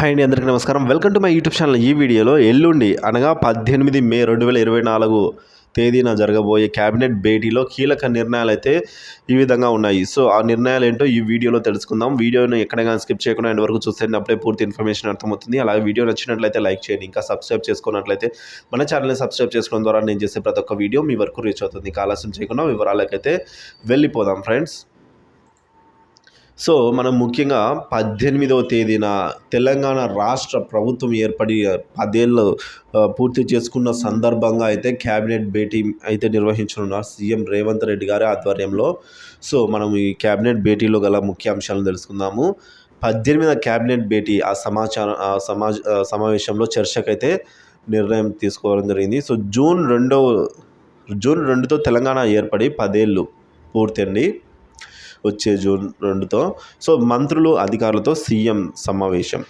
Hi అండి, అందరికీ నమస్కారం. Welcome to my YouTube channel. ఈ వీడియోలో ఎల్లుండి అనగా 18 మే 2024 తేదీన జరగబోయే క్యాబినెట్ భేటీలో కీలక నిర్ణయాలు అయితే ఈ విధంగా ఉన్నాయి. సో ఆ నిర్ణయాలు ఏంటో ఈ వీడియోలో తెలుసుకుందాం. వీడియోని ఎక్కడైనా స్కిప్ చేయకుండా ఎండ్ వరకు చూస్తే అప్పుడే పూర్తి ఇన్ఫర్మేషన్ అర్థమవుతుంది. అలాగే వీడియో నచ్చినట్లయితే లైక్ చేయండి. ఇంకా సబ్స్క్రైబ్ చేసుకున్నట్లయితే మన ఛానల్ని సబ్స్క్రైబ్ చేసుకోవడం ద్వారా నేను చేసే ప్రతి ఒక్క వీడియో మీ వరకు రీచ్ అవుతుంది. ఇంకా ఆలస్యం చేయకుండా వివరాలకైతే వెళ్ళిపోదాం ఫ్రెండ్స్. సో మనం ముఖ్యంగా 18వ తేదీన తెలంగాణ రాష్ట్ర ప్రభుత్వం ఏర్పడి 10 ఏళ్ళు పూర్తి చేసుకున్న సందర్భంగా అయితే క్యాబినెట్ భేటీ అయితే నిర్వహించనున్నారు సీఎం రేవంత్ రెడ్డి గారి ఆధ్వర్యంలో. సో మనం ఈ క్యాబినెట్ భేటీలో గల ముఖ్య అంశాలను తెలుసుకుందాము. 18వ క్యాబినెట్ భేటీ సమావేశంలో చర్చకైతే నిర్ణయం తీసుకోవడం జరిగింది. సో జూన్ 2తో తెలంగాణ ఏర్పడి 10 ఏళ్ళు పూర్తి వచ్చే జూన్ 2తో. సో మంత్రులు అధికారులతో సీఎం సమావేశం.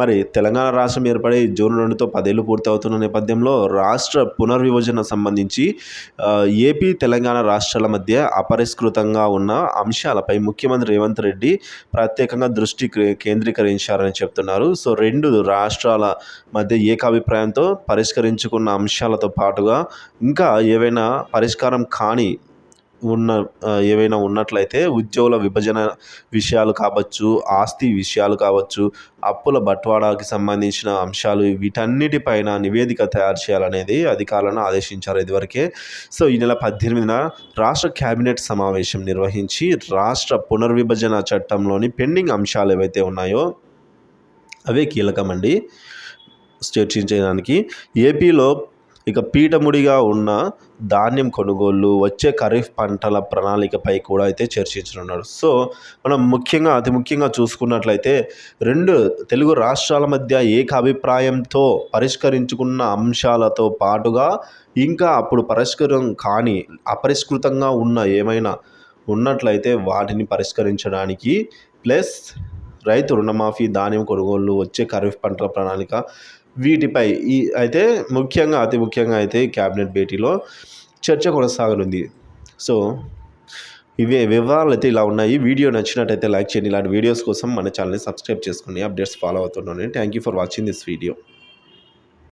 మరి తెలంగాణ రాష్ట్రం ఏర్పడి జూన్ 2తో 10 ఏళ్ళు పూర్తి అవుతున్న నేపథ్యంలో రాష్ట్ర పునర్విభజన సంబంధించి ఏపీ తెలంగాణ రాష్ట్రాల మధ్య అపరిష్కృతంగా ఉన్న అంశాలపై ముఖ్యమంత్రి రేవంత్ రెడ్డి ప్రత్యేకంగా దృష్టి కేంద్రీకరించారని చెప్తున్నారు. సో రెండు రాష్ట్రాల మధ్య ఏకాభిప్రాయంతో పరిష్కరించుకున్న అంశాలతో పాటుగా ఇంకా ఏవైనా పరిష్కారం కాని ఏవైనా ఉన్నట్లయితే ఉద్యోగుల విభజన విషయాలు కావచ్చు, ఆస్తి విషయాలు కావచ్చు, అప్పుల బట్వాడాకి సంబంధించిన అంశాలు, వీటన్నిటిపైన నివేదిక తయారు చేయాలనేది అధికారులను ఆదేశించారు ఇదివరకే. సో ఈ నెల 18న రాష్ట్ర కేబినెట్ సమావేశం నిర్వహించి రాష్ట్ర పునర్విభజన చట్టంలోని పెండింగ్ అంశాలు ఏవైతే ఉన్నాయో అవే కీలకమండి చర్చించడానికి. ఏపీలో ఇక పీఠముడిగా ఉన్న ధాన్యం కొనుగోళ్లు, వచ్చే ఖరీఫ్ పంటల ప్రణాళికపై కూడా అయితే చర్చించనున్నారు. సో మనం అతి ముఖ్యంగా చూసుకున్నట్లయితే రెండు తెలుగు రాష్ట్రాల మధ్య ఏకాభిప్రాయంతో పరిష్కరించుకున్న అంశాలతో పాటుగా ఇంకా అప్పుడు పరిష్కారం కాని అపరిష్కృతంగా ఉన్న ఏమైనా ఉన్నట్లయితే వాటిని పరిష్కరించడానికి, ప్లస్ రైతు రుణమాఫీ, ధాన్యం కొనుగోళ్లు, వచ్చే ఖరీఫ్ పంటల ప్రణాళిక, వీటిపై అతి ముఖ్యంగా అయితే క్యాబినెట్ భేటీలో చర్చ కొనసాగనుంది. సో ఇవే వివరాలు అయితే ఇలా ఉన్నాయి. వీడియో నచ్చినట్టయితే లైక్ చేయండి. ఇలాంటి వీడియోస్ కోసం మన ఛానల్ని సబ్స్క్రైబ్ చేసుకుని అప్డేట్స్ ఫాలో అవుతున్నాను. Thank you for watching this video.